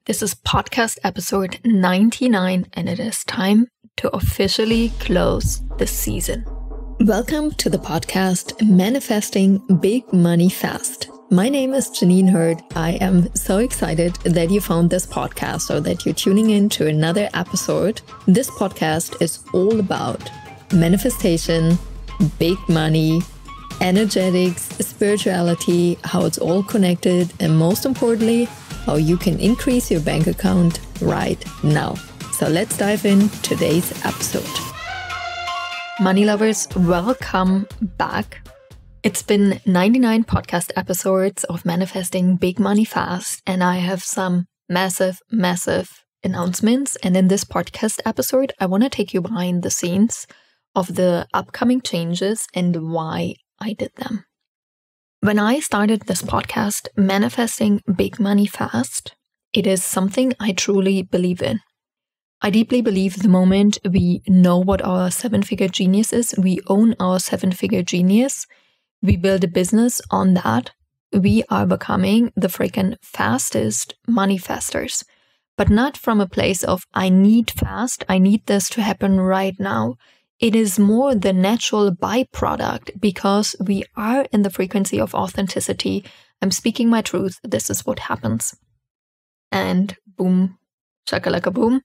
This is podcast episode 99, and it is time to officially close the season. Welcome to the podcast Manifesting Big Money Fast. My name is Janine Hurd. I am so excited that you found this podcast or that you're tuning in to another episode. This podcast is all about manifestation, big money, energetics, spirituality, how it's all connected, and most importantly, how you can increase your bank account right now. So let's dive in today's episode. Money lovers, welcome back. It's been 99 podcast episodes of Manifesting Big Money Fast, and I have some massive announcements. And in this podcast episode, I want to take you behind the scenes of the upcoming changes and why I did them. When I started this podcast, Manifesting Big Money Fast, it is something I truly believe in. I deeply believe the moment we know what our seven-figure genius is, we own our seven-figure genius, we build a business on that, we are becoming the freaking fastest manifestors. But not from a place of, I need fast, I need this to happen right now. It is more the natural byproduct because we are in the frequency of authenticity. I'm speaking my truth. This is what happens. And boom, shakalaka boom.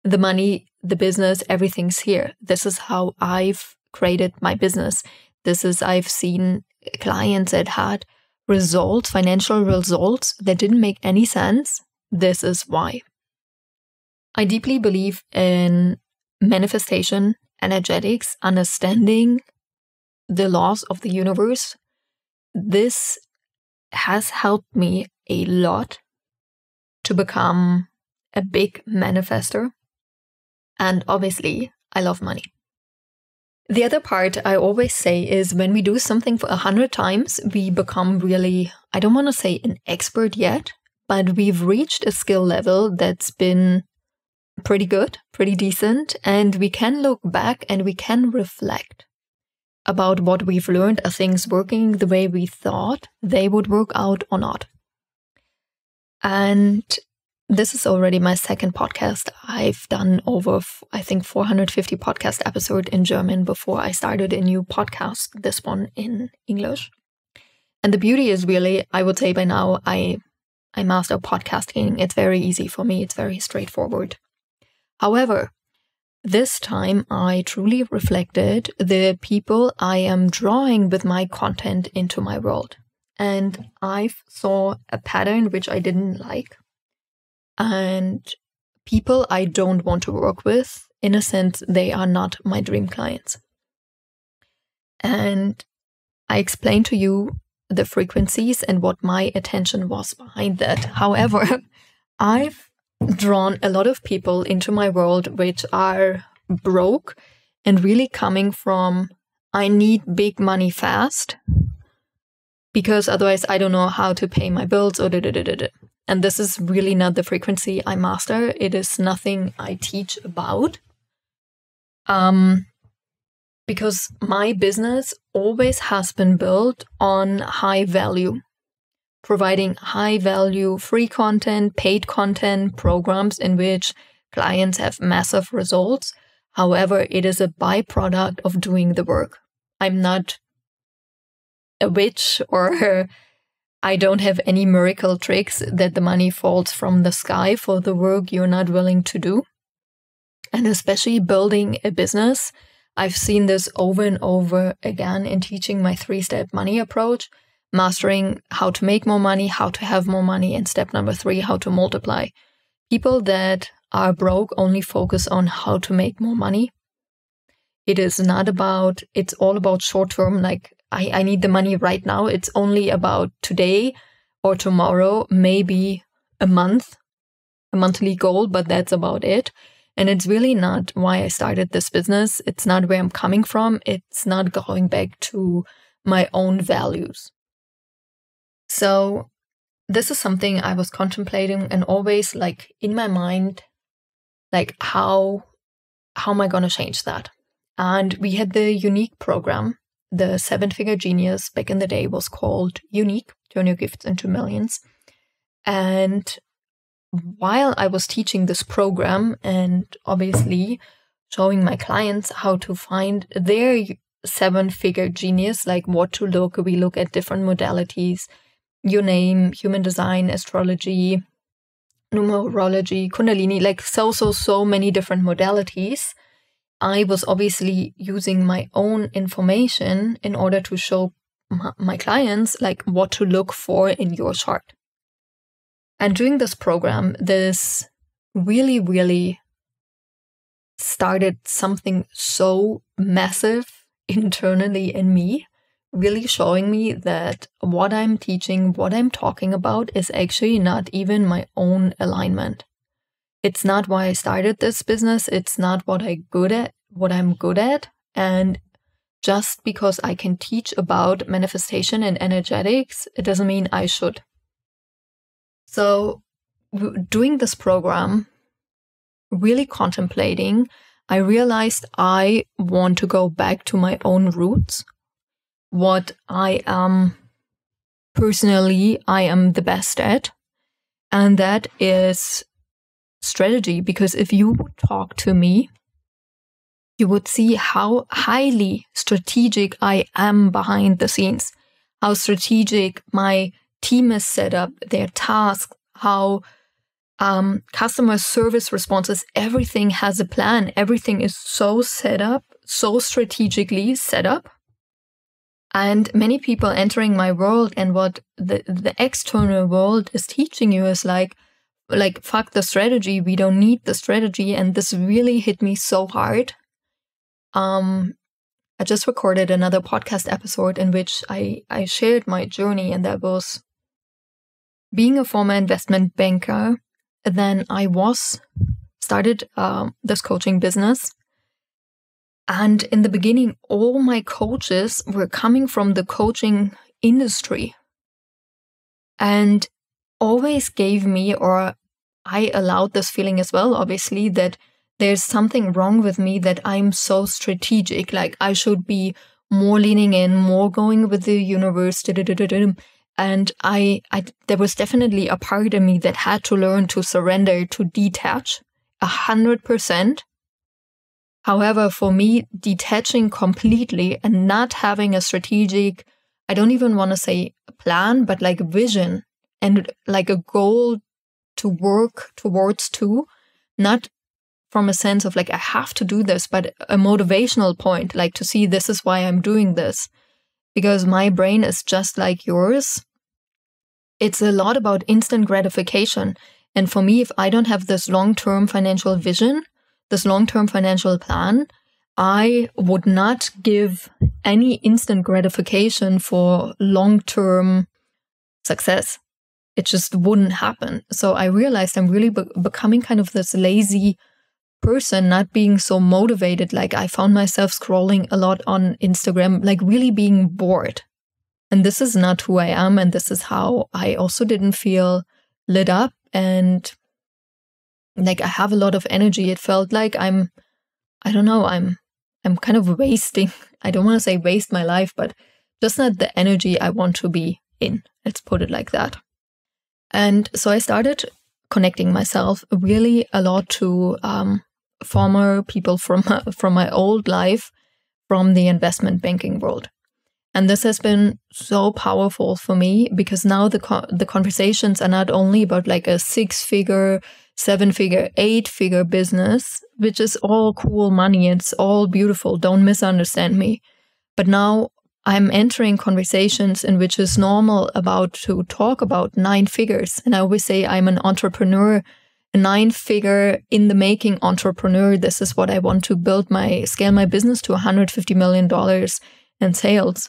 The money, the business, everything's here. This is how I've created my business. I've seen clients that had results, financial results that didn't make any sense. This is why. I deeply believe in manifestation, energetics, understanding the laws of the universe. This has helped me a lot to become a big manifester. And obviously, I love money. The other part I always say is when we do something for 100 times, we become really, I don't want to say an expert yet, but we've reached a skill level that's been pretty good, pretty decent, and we can look back and we can reflect about what we've learned. Are things working the way we thought they would work out or not? And this is already my second podcast. I've done over, I think, 450 podcast episodes in German before I started a new podcast, this one in English. And the beauty is really, I would say by now, I master podcasting. It's very easy for me. It's very straightforward. However, this time I truly reflected the people I am drawing with my content into my world. And I saw a pattern which I didn't like. And people I don't want to work with, in a sense, they are not my dream clients. And I explained to you the frequencies and what my attention was behind that. However, I've drawn a lot of people into my world which are broke and really coming from, I need big money fast because otherwise I don't know how to pay my bills or da-da-da-da-da. And this is really not the frequency I master. It is nothing I teach about. Because my business always has been built on high value. Providing high value free content, paid content, programs in which clients have massive results. However, it is a byproduct of doing the work. I'm not a witch or I don't have any miracle tricks that the money falls from the sky for the work you're not willing to do. And especially building a business, I've seen this over and over again in teaching my 3-step money approach. Mastering how to make more money, how to have more money, and step number 3, how to multiply. People that are broke only focus on how to make more money. It's all about short term, like I need the money right now. It's only about today or tomorrow, maybe a monthly goal, but that's about it. And it's really not why I started this business. It's not where I'm coming from. It's not going back to my own values. So this is something I was contemplating and always like in my mind, like how am I going to change that? And we had the Unique program. The 7-figure genius back in the day was called Unique, Turn Your Gifts into Millions. And while I was teaching this program and obviously showing my clients how to find their 7-figure genius, like what to look, we look at different modalities, you name, human design, astrology, numerology, Kundalini, like so many different modalities. I was obviously using my own information in order to show my clients like what to look for in your chart. And during this program, this really started something so massive internally in me, really showing me that what I'm teaching, what I'm talking about is actually not even my own alignment. It's not why I started this business. It's not what I'm good at. And just because I can teach about manifestation and energetics, it doesn't mean I should. So doing this program, really contemplating, I realized I want to go back to my own roots. What I am personally, I am the best at. And that is strategy. Because if you would talk to me, you would see how highly strategic I am behind the scenes, how strategic my team is set up, their tasks, how customer service responses, everything has a plan. Everything is so set up, so strategically set up. And many people entering my world and what the external world is teaching you is like, fuck the strategy. We don't need the strategy. And this really hit me so hard. I just recorded another podcast episode in which I shared my journey, and that was being a former investment banker. Then I started this coaching business. And in the beginning, all my coaches were coming from the coaching industry and always gave me, or I allowed this feeling as well, obviously, that there's something wrong with me, that I'm so strategic. Like I should be more leaning in, more going with the universe. And there was definitely a part of me that had to learn to surrender, to detach 100%. However, for me, detaching completely and not having a strategic, I don't even want to say plan, but like vision and like a goal to work towards too, not from a sense of like, I have to do this, but a motivational point, like to see this is why I'm doing this. Because my brain is just like yours. It's a lot about instant gratification. And for me, if I don't have this long-term financial vision, this long-term financial plan, I would not give any instant gratification for long-term success. It just wouldn't happen. So I realized I'm really becoming kind of this lazy person, not being so motivated. Like I found myself scrolling a lot on Instagram, like really being bored. And this is not who I am. And this is how I also didn't feel lit up. And like I have a lot of energy. It felt like I'm kind of wasting. I don't want to say waste my life, but just not the energy I want to be in. Let's put it like that. And so I started connecting myself really a lot to former people from my old life, from the investment banking world. And this has been so powerful for me because now the conversations are not only about like a 6-figure, 7-figure, 8-figure business, which is all cool money. It's all beautiful. Don't misunderstand me. But now I'm entering conversations in which is normal to talk about 9 figures. And I always say I'm an entrepreneur, a 9-figure in the making entrepreneur. This is what I want to scale my business to $150 million in sales.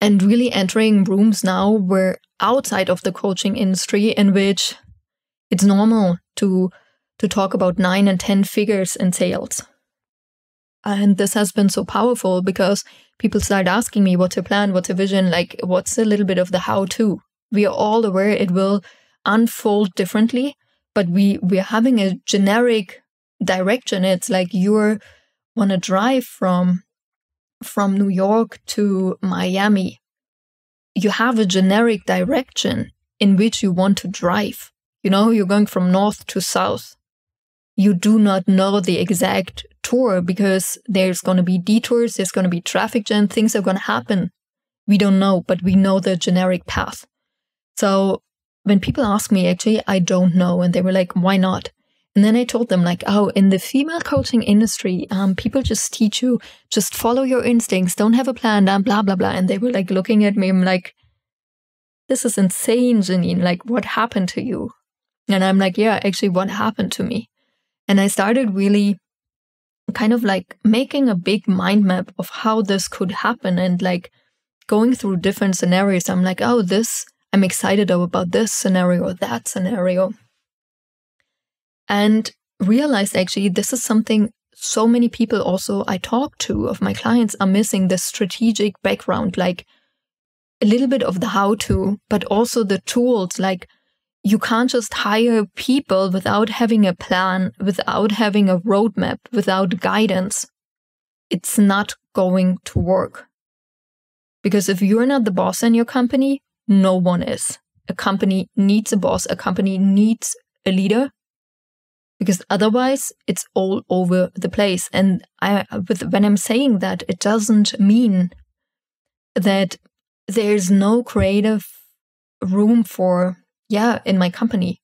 And really entering rooms now where outside of the coaching industry in which it's normal to talk about 9 and 10 figures in sales. And this has been so powerful because people start asking me, what's your plan? What's your vision? Like, what's a little bit of the how-to? We are all aware it will unfold differently, but we're having a generic direction. It's like you want to drive from New York to Miami. You have a generic direction in which you want to drive. You're going from north to south. You do not know the exact tour because there's going to be detours, there's going to be traffic jam, things are going to happen. We don't know, but we know the generic path. So when people ask me, actually, I don't know. And they were like, why not? And then I told them like, oh, in the female coaching industry, people just teach you, just follow your instincts, don't have a plan, blah, blah, blah. And they were like looking at me, I'm like, this is insane, Janine. Like, what happened to you? And I'm like, yeah, actually, what happened to me? And I started really kind of like making a big mind map of how this could happen and like going through different scenarios. I'm like, oh, I'm excited about this scenario or that scenario. And realized actually this is something so many people also I talk to of my clients are missing, the strategic background, like a little bit of the how-to, but also the tools. Like you can't just hire people without having a plan, without having a roadmap, without guidance. It's not going to work. Because if you're not the boss in your company, no one is. A company needs a boss. A company needs a leader. Because otherwise, it's all over the place. And when I'm saying that, it doesn't mean that there's no creative room for, in my company.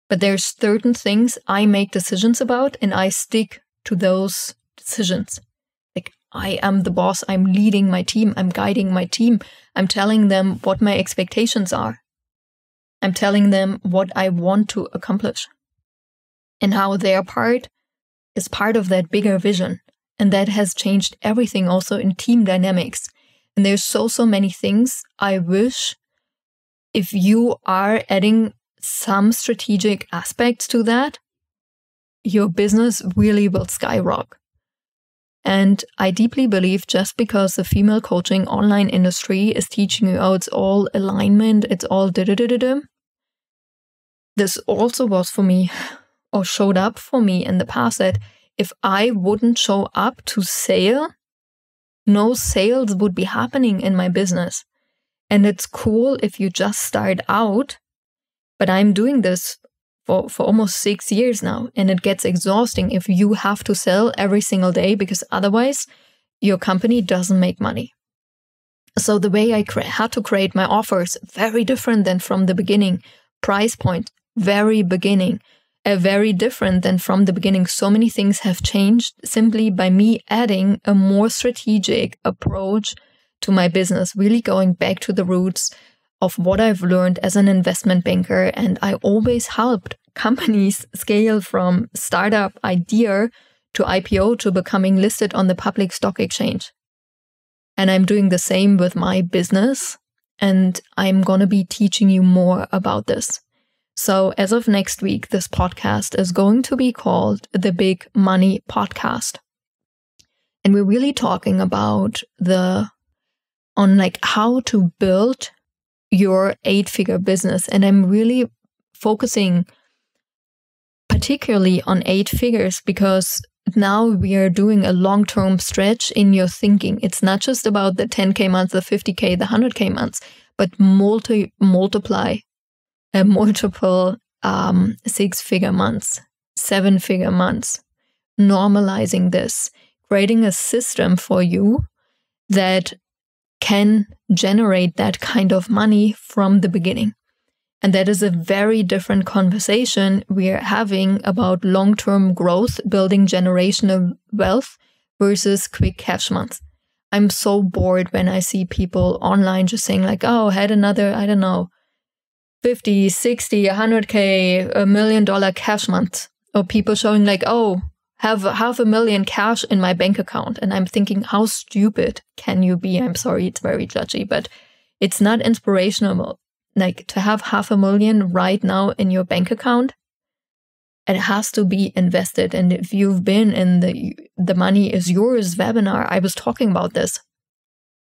But there's certain things I make decisions about, and I stick to those decisions. Like, I am the boss. I'm leading my team. I'm guiding my team. I'm telling them what my expectations are. I'm telling them what I want to accomplish. And how their part is part of that bigger vision. And that has changed everything also in team dynamics. And there's so many things I wish if you are adding some strategic aspects to that, your business really will skyrocket. And I deeply believe just because the female coaching online industry is teaching you, it's all alignment, it's all da-da-da-da-da. This also was for me, or showed up for me in the past, that if I wouldn't show up to sale, no sales would be happening in my business. And it's cool if you just start out, but I'm doing this for almost 6 years now, and it gets exhausting if you have to sell every single day, because otherwise your company doesn't make money. So the way I had to create my offers, very different than from the beginning. Price point, very beginning. Very different than from the beginning. So many things have changed simply by me adding a more strategic approach to my business, really going back to the roots of what I've learned as an investment banker. And I always helped companies scale from startup idea to IPO to becoming listed on the public stock exchange. And I'm doing the same with my business. And I'm going to be teaching you more about this. So as of next week, this podcast is going to be called the Big Money Podcast. And we're really talking about how to build your 8-figure business. And I'm really focusing particularly on 8 figures because now we are doing a long-term stretch in your thinking. It's not just about the 10K months, the 50K, the 100K months, but multiple 6-figure months, 7-figure months, normalizing this, creating a system for you that can generate that kind of money from the beginning. And that is a very different conversation we are having about long-term growth, building generational wealth versus quick cash months. I'm so bored when I see people online just saying like, oh, I had another, I don't know, 50, 60, 100K, $1 million cash month. Or people showing like, oh, have $500,000 cash in my bank account. And I'm thinking, how stupid can you be? I'm sorry, it's very judgy, but it's not inspirational. Like to have $500,000 right now in your bank account, it has to be invested. And if you've been in the Money is Yours webinar, I was talking about this.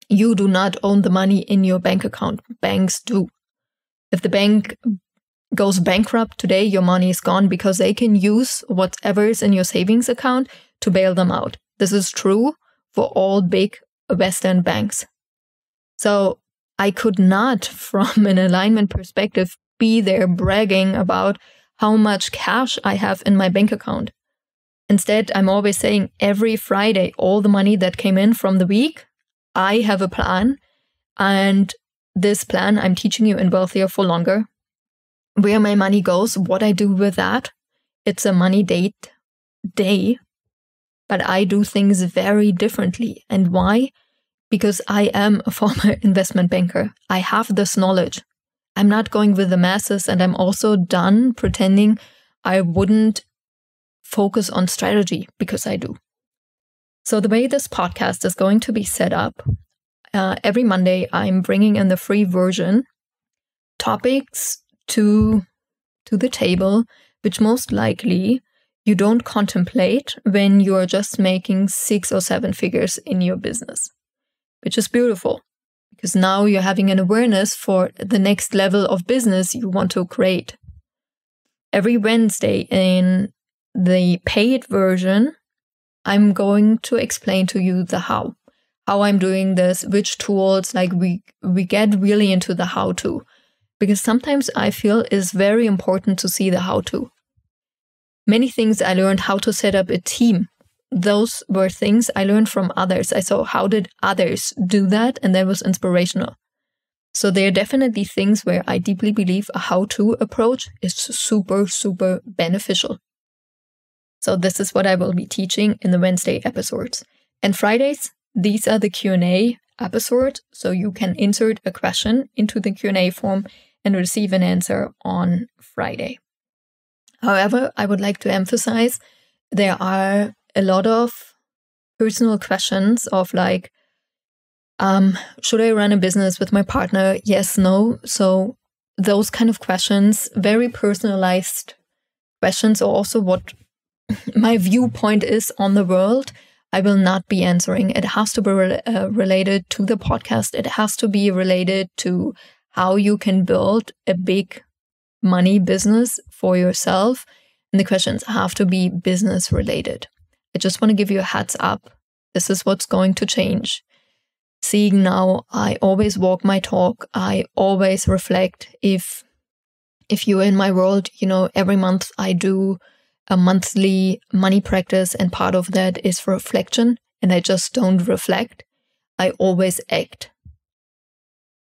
You do not own the money in your bank account. Banks do. If the bank goes bankrupt today, your money is gone because they can use whatever is in your savings account to bail them out. This is true for all big Western banks. So I could not, from an alignment perspective, be there bragging about how much cash I have in my bank account. Instead, I'm always saying every Friday, all the money that came in from the week, I have a plan. And this plan I'm teaching you in Wealthier for Longer. Where my money goes, what I do with that. It's a money date day. But I do things very differently. And why? Because I am a former investment banker. I have this knowledge. I'm not going with the masses, and I'm also done pretending I wouldn't focus on strategy, because I do. So the way this podcast is going to be set up, every Monday I'm bringing in the free version topics to the table, which most likely you don't contemplate when you're just making 6 or 7 figures in your business, which is beautiful. Because now you're having an awareness for the next level of business you want to create. Every Wednesday in the paid version, I'm going to explain to you the how I'm doing this, which tools, like we get really into the how-to. Because sometimes I feel it's very important to see the how-to. Many things I learned how to set up a team. Those were things I learned from others. I saw how did others do that, and that was inspirational. So there are definitely things where I deeply believe a how-to approach is super, super beneficial. So this is what I will be teaching in the Wednesday episodes. And Fridays, these are the Q&A episodes, so you can insert a question into the Q&A form and receive an answer on Friday. However, I would like to emphasize there are a lot of personal questions of like, should I run a business with my partner? Yes, no. So those kind of questions, very personalized questions, are also what my viewpoint is on the world. I will not be answering. It has to be related to the podcast. It has to be related to how you can build a big money business for yourself. And the questions have to be business related. I just want to give you a heads up. This is what's going to change. Seeing now, I always walk my talk. I always reflect. If you're in my world, you know, every month I do a monthly money practice, and part of that is reflection. And I just don't reflect. I always act.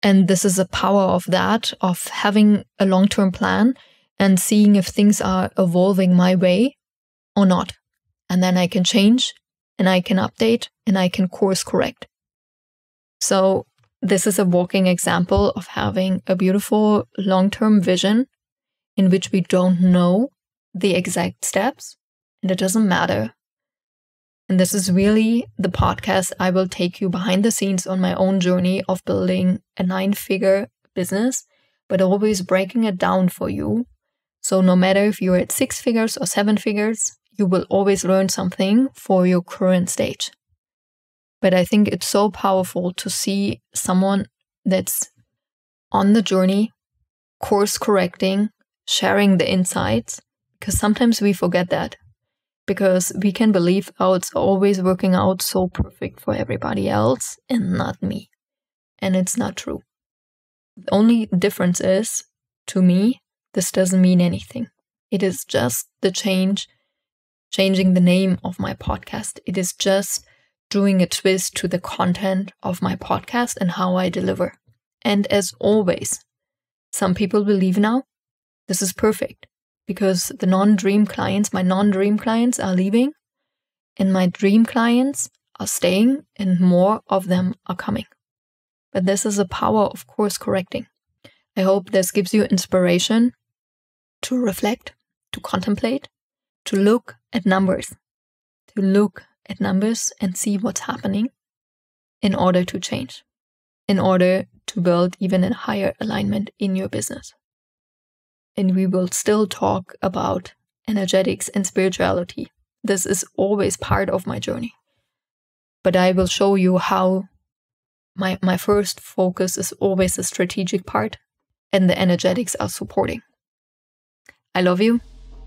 And this is a power of that, of having a long-term plan and seeing if things are evolving my way or not. And then I can change, and I can update, and I can course correct. So this is a walking example of having a beautiful long-term vision in which we don't know the exact steps, and it doesn't matter. And this is really the podcast. I will take you behind the scenes on my own journey of building a 9-figure business, but always breaking it down for you. So no matter if you're at 6 figures or 7 figures, you will always learn something for your current stage. But I think it's so powerful to see someone that's on the journey, course correcting, sharing the insights, because sometimes we forget that. Because we can believe, oh, it's always working out so perfect for everybody else and not me. And it's not true. The only difference is, to me, this doesn't mean anything. It is just the changing the name of my podcast. It is just doing a twist to the content of my podcast and how I deliver. And as always, some people believe now this is perfect because the non-dream clients, my non-dream clients are leaving and my dream clients are staying and more of them are coming. But this is a power of course correcting. I hope this gives you inspiration to reflect, to contemplate, to look at numbers, and see what's happening in order to change, in order to build even a higher alignment in your business. And we will still talk about energetics and spirituality. This is always part of my journey. But I will show you how my first focus is always the strategic part and the energetics are supporting. I love you.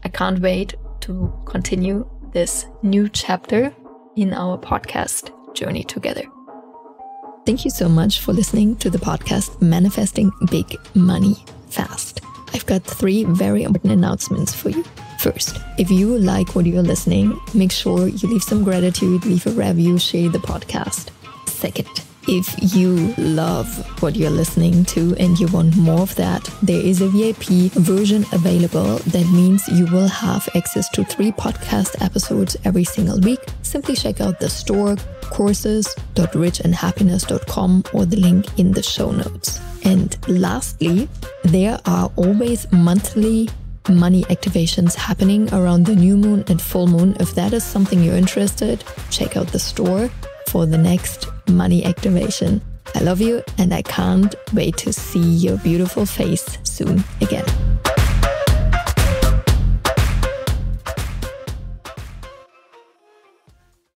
I can't wait to continue this new chapter in our podcast journey together. Thank you so much for listening to the podcast Manifesting Big Money Fast. I've got 3 very important announcements for you. First, if you like what you're listening, make sure you leave some gratitude, leave a review, share the podcast. Second, if you love what you're listening to and you want more of that, there is a VIP version available. That means you will have access to 3 podcast episodes every single week. Simply check out the store, courses.richandhappiness.com, or the link in the show notes. And lastly, there are always monthly money activations happening around the new moon and full moon. If that is something you're interested, check out the store for the next money activation. I love you and I can't wait to see your beautiful face soon again.